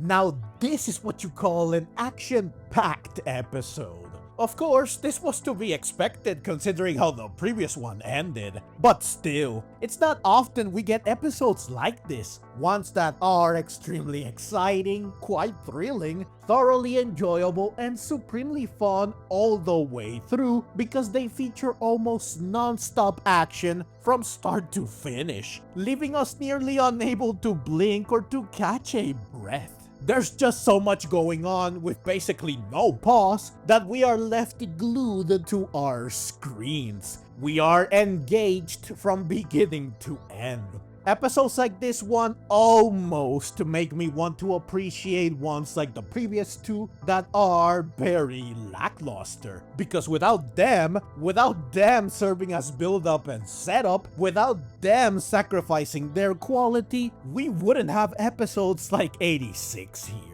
Now this is what you call an action-packed episode. Of course, this was to be expected considering how the previous one ended, but still, it's not often we get episodes like this, ones that are extremely exciting, quite thrilling, thoroughly enjoyable, and supremely fun all the way through because they feature almost non-stop action from start to finish, leaving us nearly unable to blink or to catch a breath. There's just so much going on with basically no pause that we are left glued to our screens. We are engaged from beginning to end. Episodes like this one almost make me want to appreciate ones like the previous two that are very lackluster. Because without them serving as build-up and setup, without them sacrificing their quality, we wouldn't have episodes like 86 here.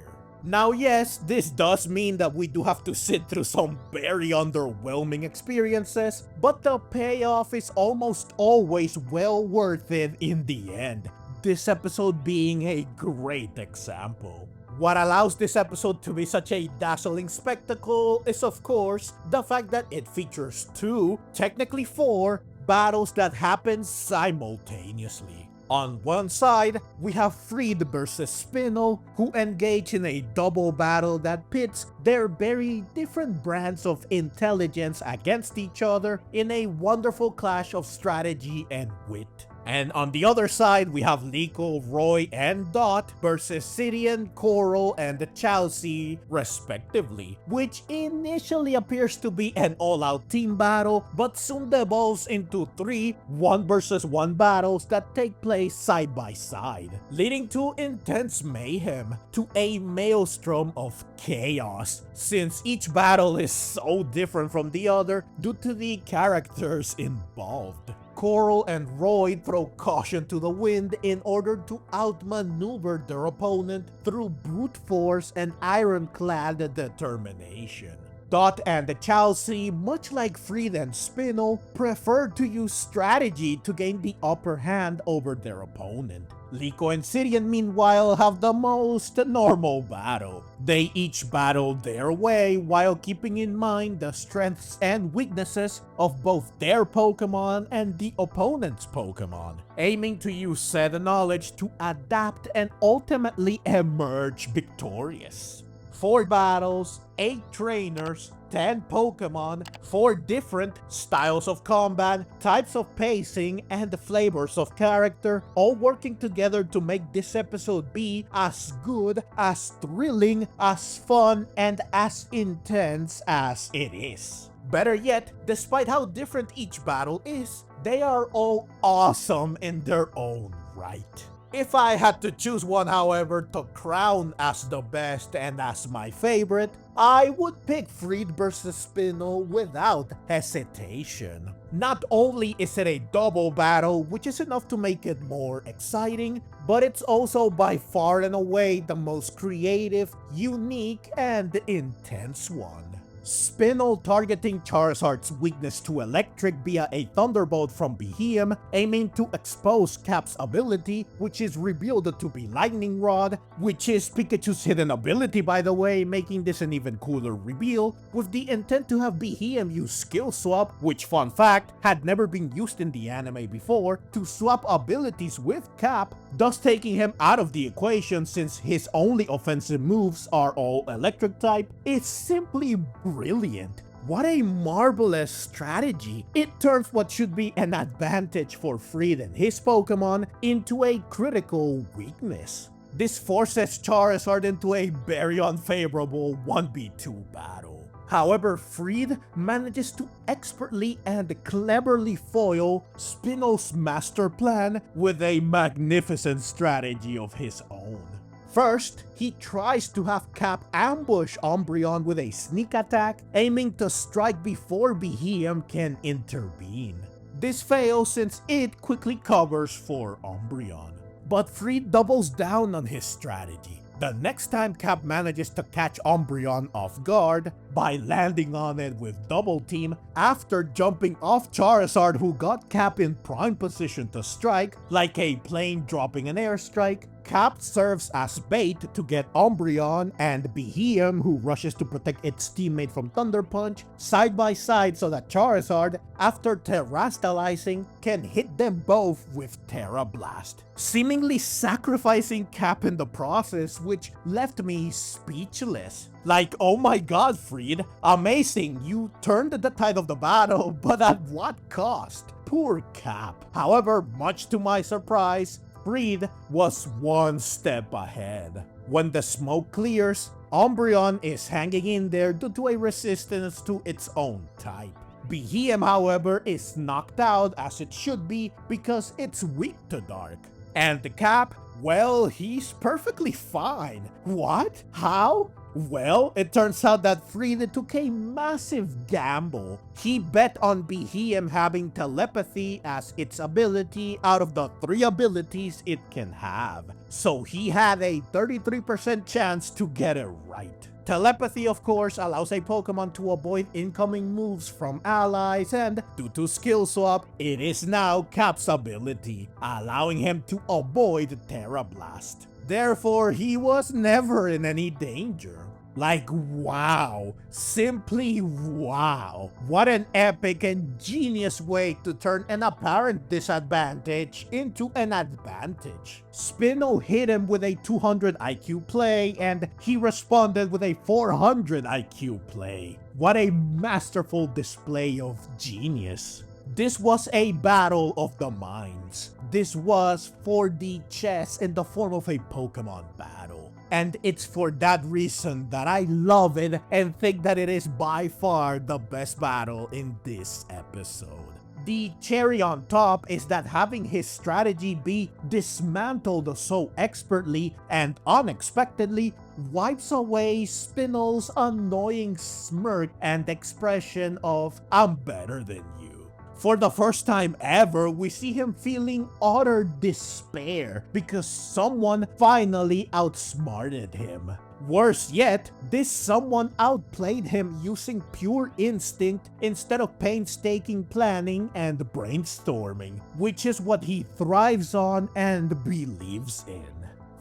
Now yes, this does mean that we do have to sit through some very underwhelming experiences, but the payoff is almost always well worth it in the end, this episode being a great example. What allows this episode to be such a dazzling spectacle is of course the fact that it features two, technically four, battles that happen simultaneously. On one side, we have Friede versus Spinel, who engage in a double battle that pits their very different brands of intelligence against each other in a wonderful clash of strategy and wit. And on the other side, we have Liko, Roy, and Dot versus Cydian, Coral, and Chelsea, respectively, which initially appears to be an all-out team battle, but soon devolves into three 1 versus 1 battles that take place side by side, leading to intense mayhem, to a maelstrom of chaos, since each battle is so different from the other due to the characters involved. Coral and Roy throw caution to the wind in order to outmaneuver their opponent through brute force and ironclad determination. Dot and Chelsea, much like Friede and Spinel, prefer to use strategy to gain the upper hand over their opponent. Liko and Cydian meanwhile have the most normal battle. They each battle their way while keeping in mind the strengths and weaknesses of both their Pokemon and the opponent's Pokemon, aiming to use said knowledge to adapt and ultimately emerge victorious. 4 battles, 8 trainers, 10 Pokemon, 4 different styles of combat, types of pacing, and flavors of character, all working together to make this episode be as good, as thrilling, as fun, and as intense as it is. Better yet, despite how different each battle is, they are all awesome in their own right. If I had to choose one, however, to crown as the best and as my favorite, I would pick Friede vs Spinel without hesitation. Not only is it a double battle, which is enough to make it more exciting, but it's also by far and away the most creative, unique, and intense one. Spinel targeting Charizard's weakness to electric via a thunderbolt from Beheeyem, aiming to expose Cap's ability, which is revealed to be Lightning Rod, which is Pikachu's hidden ability by the way, making this an even cooler reveal, with the intent to have Beheeyem use Skill Swap, which fun fact, had never been used in the anime before, to swap abilities with Cap, thus taking him out of the equation since his only offensive moves are all electric type, is simply brilliant. What a marvelous strategy! It turns what should be an advantage for Friede and his Pokemon into a critical weakness. This forces Charizard into a very unfavorable 1v2 battle. However, Friede manages to expertly and cleverly foil Spinel's master plan with a magnificent strategy of his own. First, he tries to have Cap ambush Umbreon with a sneak attack, aiming to strike before Beheeyem can intervene. This fails since it quickly covers for Umbreon. But Friede doubles down on his strategy. The next time Cap manages to catch Umbreon off guard by landing on it with Double Team after jumping off Charizard who got Cap in prime position to strike, like a plane dropping an airstrike, Cap serves as bait to get Umbreon and Beheeyem, who rushes to protect its teammate from Thunder Punch, side by side so that Charizard, after terastallizing, can hit them both with Terra Blast, seemingly sacrificing Cap in the process, which left me speechless. Like, oh my god, Friede, amazing, you turned the tide of the battle, but at what cost? Poor Cap. However, much to my surprise, Friede was one step ahead. When the smoke clears, Umbreon is hanging in there due to a resistance to its own type. Beheeyem, however, is knocked out as it should be because it's weak to dark. And the Cap, well, he's perfectly fine. What? How? Well, it turns out that Friede took a massive gamble. He bet on Beheeyem having telepathy as its ability out of the 3 abilities it can have. So he had a 33% chance to get it right. Telepathy, of course, allows a Pokemon to avoid incoming moves from allies, and due to skill swap, it is now Cap's ability, allowing him to avoid Terra Blast. Therefore, he was never in any danger. Like, wow, simply wow. What an epic and genius way to turn an apparent disadvantage into an advantage. Spinel hit him with a 200 IQ play, and he responded with a 400 IQ play. What a masterful display of genius. This was a battle of the minds. This was 4D chess in the form of a Pokemon battle. And it's for that reason that I love it and think that it is by far the best battle in this episode. The cherry on top is that having his strategy be dismantled so expertly and unexpectedly wipes away Spinel's annoying smirk and expression of "I'm better than you." For the first time ever, we see him feeling utter despair because someone finally outsmarted him. Worse yet, this someone outplayed him using pure instinct instead of painstaking planning and brainstorming, which is what he thrives on and believes in.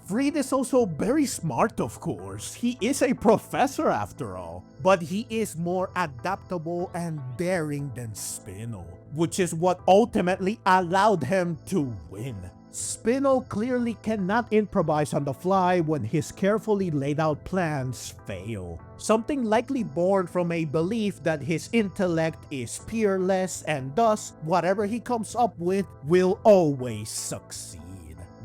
Friede is also very smart, of course. He is a professor after all, but he is more adaptable and daring than Spinel, which is what ultimately allowed him to win. Spinel clearly cannot improvise on the fly when his carefully laid out plans fail, something likely born from a belief that his intellect is peerless and thus whatever he comes up with will always succeed.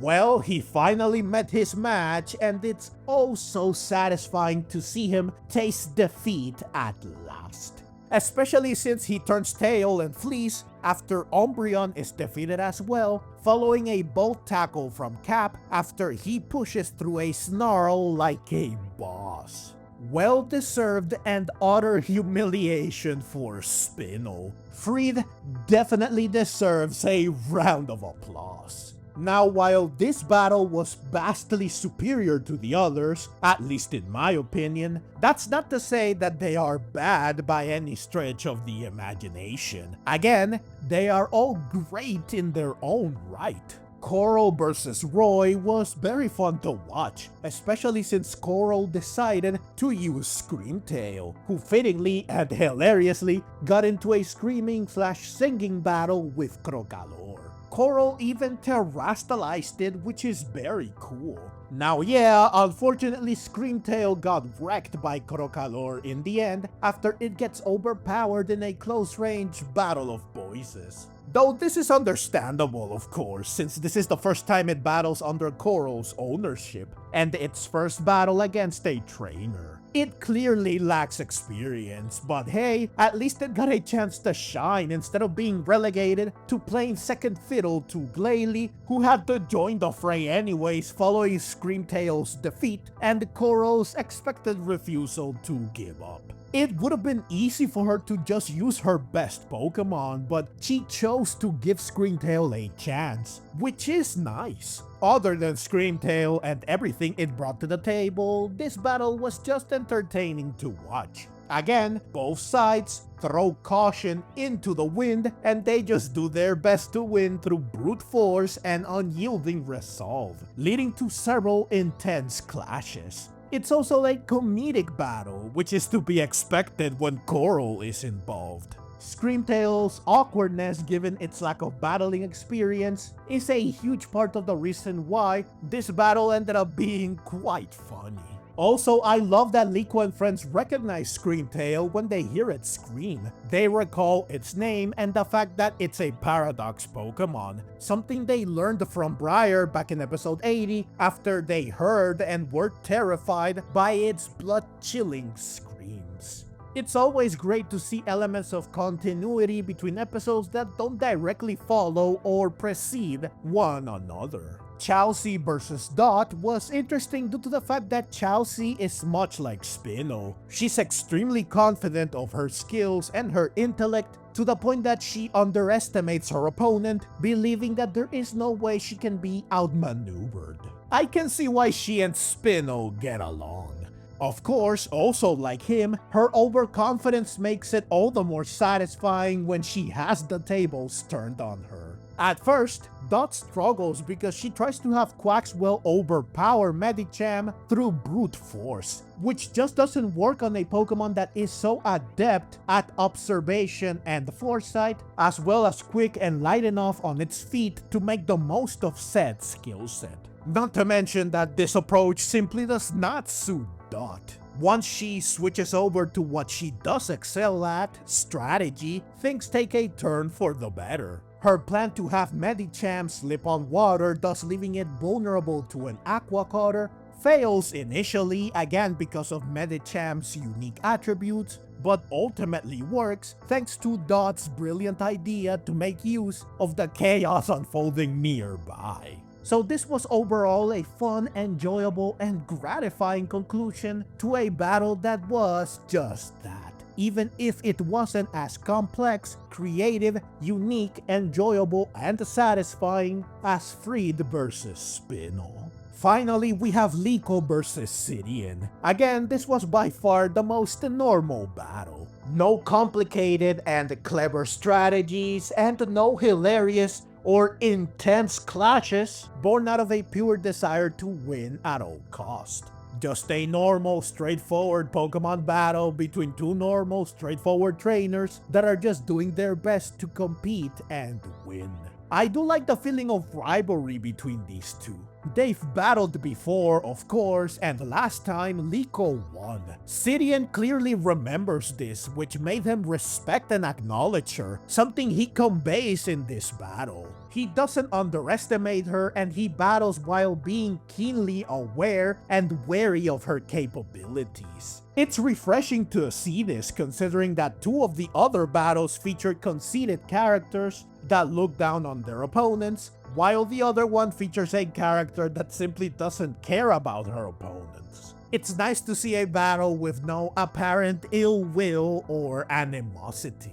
Well, he finally met his match, and it's oh so satisfying to see him taste defeat at last. Especially since he turns tail and flees after Umbreon is defeated as well, following a bolt tackle from Cap after he pushes through a snarl like a boss. Well deserved and utter humiliation for Spinel. Friede definitely deserves a round of applause. Now, while this battle was vastly superior to the others, at least in my opinion, that's not to say that they are bad by any stretch of the imagination. Again, they are all great in their own right. Coral vs. Roy was very fun to watch, especially since Coral decided to use Screamtail, who fittingly and hilariously got into a screaming/singing battle with Crocalor. Coral even terastallized it, which is very cool. Now yeah, unfortunately Screamtail got wrecked by Crocalor in the end after it gets overpowered in a close-range battle of voices. Though this is understandable, of course, since this is the first time it battles under Coral's ownership, and its first battle against a trainer. It clearly lacks experience, but hey, at least it got a chance to shine instead of being relegated to playing second fiddle to Glalie, who had to join the fray anyways following Screamtail's defeat and Coral's expected refusal to give up. It would have been easy for her to just use her best Pokemon, but she chose to give Screamtail a chance, which is nice. Other than Screamtail and everything it brought to the table, this battle was just entertaining to watch. Again, both sides throw caution into the wind and they just do their best to win through brute force and unyielding resolve, leading to several intense clashes. It's also a comedic battle, which is to be expected when Coral is involved. Screamtail's awkwardness, given its lack of battling experience, is a huge part of the reason why this battle ended up being quite funny. Also, I love that Liko and friends recognize Screamtail when they hear it scream. They recall its name and the fact that it's a Paradox Pokemon, something they learned from Briar back in episode 80 after they heard and were terrified by its blood-chilling screams. It's always great to see elements of continuity between episodes that don't directly follow or precede one another. Chelsea vs. Dot was interesting due to the fact that Chelsea is much like Spinel. She's extremely confident of her skills and her intellect to the point that she underestimates her opponent, believing that there is no way she can be outmaneuvered. I can see why she and Spinel get along. Of course, also like him, her overconfidence makes it all the more satisfying when she has the tables turned on her. At first, Dot struggles because she tries to have Quaxwell overpower Medicham through brute force, which just doesn't work on a Pokemon that is so adept at observation and foresight, as well as quick and light enough on its feet to make the most of said skill set. Not to mention that this approach simply does not suit Dot. Once she switches over to what she does excel at, strategy, things take a turn for the better. Her plan to have Medicham slip on water, thus leaving it vulnerable to an Aqua Cutter, fails initially, again because of Medicham's unique attributes, but ultimately works thanks to Dot's brilliant idea to make use of the chaos unfolding nearby. So this was overall a fun, enjoyable, and gratifying conclusion to a battle that was just that. Even if it wasn't as complex, creative, unique, enjoyable, and satisfying as Friede vs. Spinel. Finally, we have Liko vs. Cydian. Again, this was by far the most normal battle. No complicated and clever strategies, and no hilarious or intense clashes born out of a pure desire to win at all cost. Just a normal, straightforward Pokemon battle between two normal, straightforward trainers that are just doing their best to compete and win. I do like the feeling of rivalry between these two. They've battled before, of course, and last time Liko won. Cydian clearly remembers this, which made him respect and acknowledge her, something he conveys in this battle. He doesn't underestimate her, and he battles while being keenly aware and wary of her capabilities. It's refreshing to see this, considering that two of the other battles featured conceited characters that look down on their opponents, while the other one features a character that simply doesn't care about her opponents. It's nice to see a battle with no apparent ill will or animosity.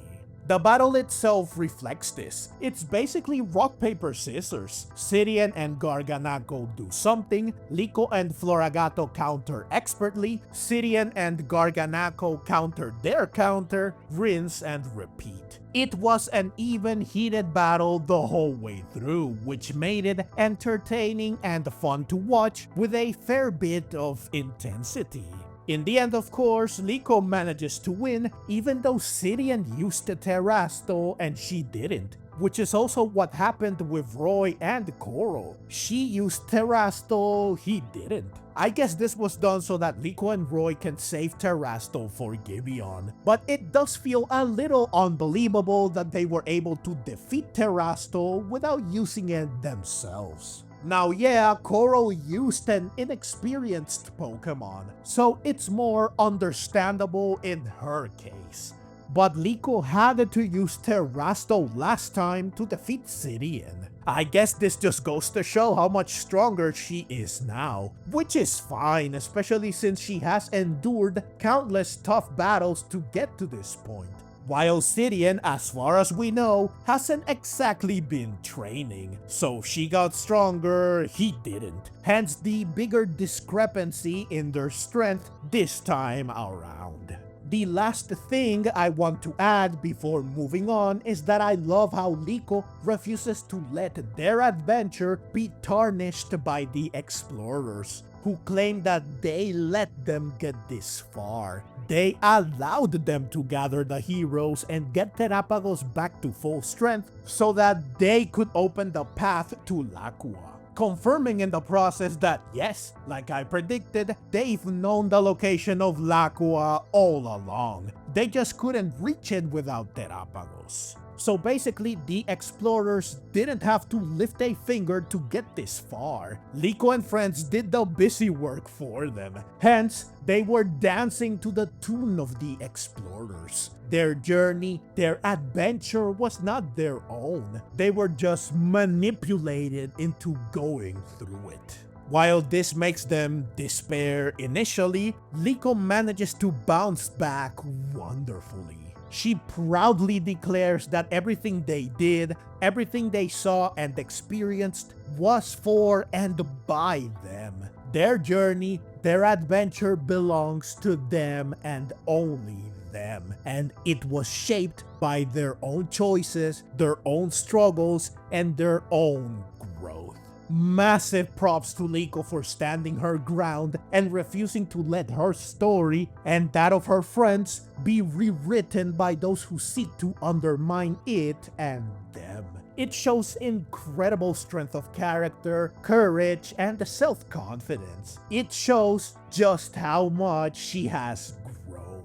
The battle itself reflects this. It's basically rock, paper, scissors. Cydian and Garganacl do something, Liko and Floragato counter expertly, Cydian and Garganacl counter their counter, rinse and repeat. It was an even heated battle the whole way through, which made it entertaining and fun to watch with a fair bit of intensity. In the end, of course, Liko manages to win, even though Cydian used Terrasto and she didn't, which is also what happened with Roy and Coral. She used Terrasto, he didn't. I guess this was done so that Liko and Roy can save Terrasto for Giveon, but it does feel a little unbelievable that they were able to defeat Terrasto without using it themselves. Now yeah, Coral used an inexperienced Pokemon, so it's more understandable in her case. But Liko had to use Terrasto last time to defeat Cydian. I guess this just goes to show how much stronger she is now, which is fine, especially since she has endured countless tough battles to get to this point. While Cydian, as far as we know, hasn't exactly been training, so she got stronger, he didn't. Hence the bigger discrepancy in their strength this time around. The last thing I want to add before moving on is that I love how Liko refuses to let their adventure be tarnished by the explorers, who claim that they let them get this far. They allowed them to gather the heroes and get Terapagos back to full strength so that they could open the path to Lacua, confirming in the process that yes, like I predicted, they've known the location of Lacua all along. They just couldn't reach it without Terapagos. So basically, the explorers didn't have to lift a finger to get this far. Liko and friends did the busy work for them. Hence, they were dancing to the tune of the explorers. Their journey, their adventure was not their own. They were just manipulated into going through it. While this makes them despair initially, Liko manages to bounce back wonderfully. She proudly declares that everything they did, everything they saw and experienced was for and by them. Their journey, their adventure belongs to them and only them, and it was shaped by their own choices, their own struggles, and their own growth. Massive props to Liko for standing her ground and refusing to let her story and that of her friends be rewritten by those who seek to undermine it and them. It shows incredible strength of character, courage, and self-confidence. It shows just how much she has grown.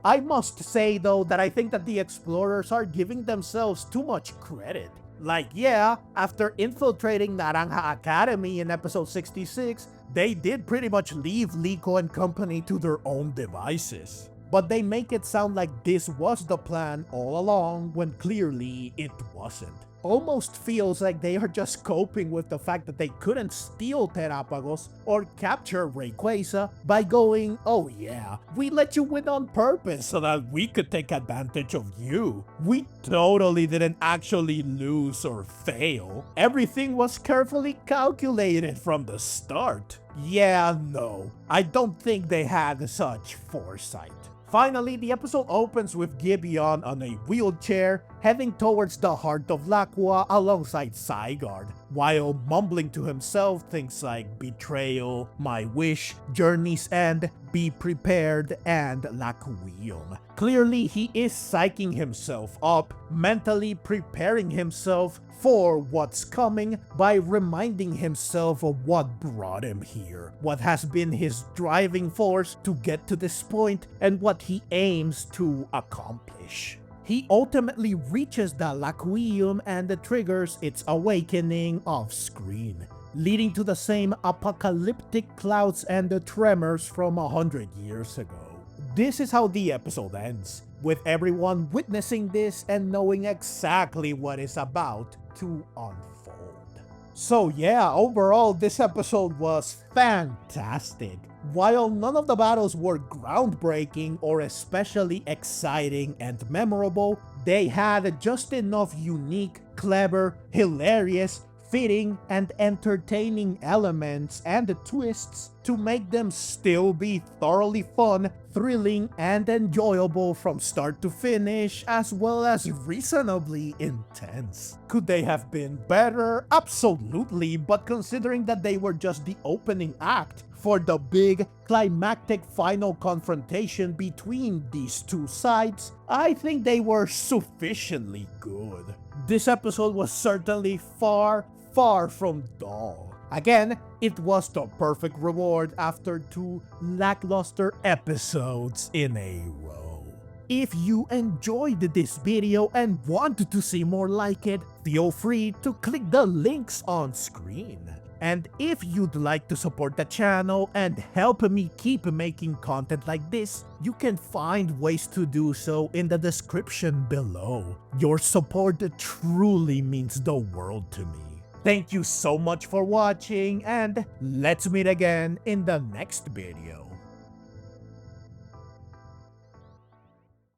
I must say though that I think that the explorers are giving themselves too much credit. Like, yeah, after infiltrating Naranja Academy in episode 66, they did pretty much leave Liko and company to their own devices. But they make it sound like this was the plan all along when clearly it wasn't. Almost feels like they are just coping with the fact that they couldn't steal Terapagos or capture Rayquaza by going, oh yeah, we let you win on purpose so that we could take advantage of you. We totally didn't actually lose or fail. Everything was carefully calculated from the start. Yeah, no, I don't think they had such foresight. Finally, the episode opens with Gibeon on a wheelchair, heading towards the heart of Lacua alongside Zygarde, while mumbling to himself things like betrayal, my wish, journey's end, be prepared, and Lacueum. Clearly, he is psyching himself up, mentally preparing himself for what's coming by reminding himself of what brought him here, what has been his driving force to get to this point, and what he aims to accomplish. He ultimately reaches the Lacueum and triggers its awakening off-screen, leading to the same apocalyptic clouds and the tremors from 100 years ago. This is how the episode ends, with everyone witnessing this and knowing exactly what is about to unfold. So yeah, overall this episode was fantastic. While none of the battles were groundbreaking or especially exciting and memorable, they had just enough unique, clever, hilarious, fitting, and entertaining elements and twists to make them still be thoroughly fun, thrilling, and enjoyable from start to finish, as well as reasonably intense. Could they have been better? Absolutely, but considering that they were just the opening act for the big, climactic final confrontation between these two sides, I think they were sufficiently good. This episode was certainly far from dull. Again, it was the perfect reward after 2 lackluster episodes in a row. If you enjoyed this video and want to see more like it, feel free to click the links on screen. And if you'd like to support the channel and help me keep making content like this, you can find ways to do so in the description below. Your support truly means the world to me. Thank you so much for watching, and let's meet again in the next video.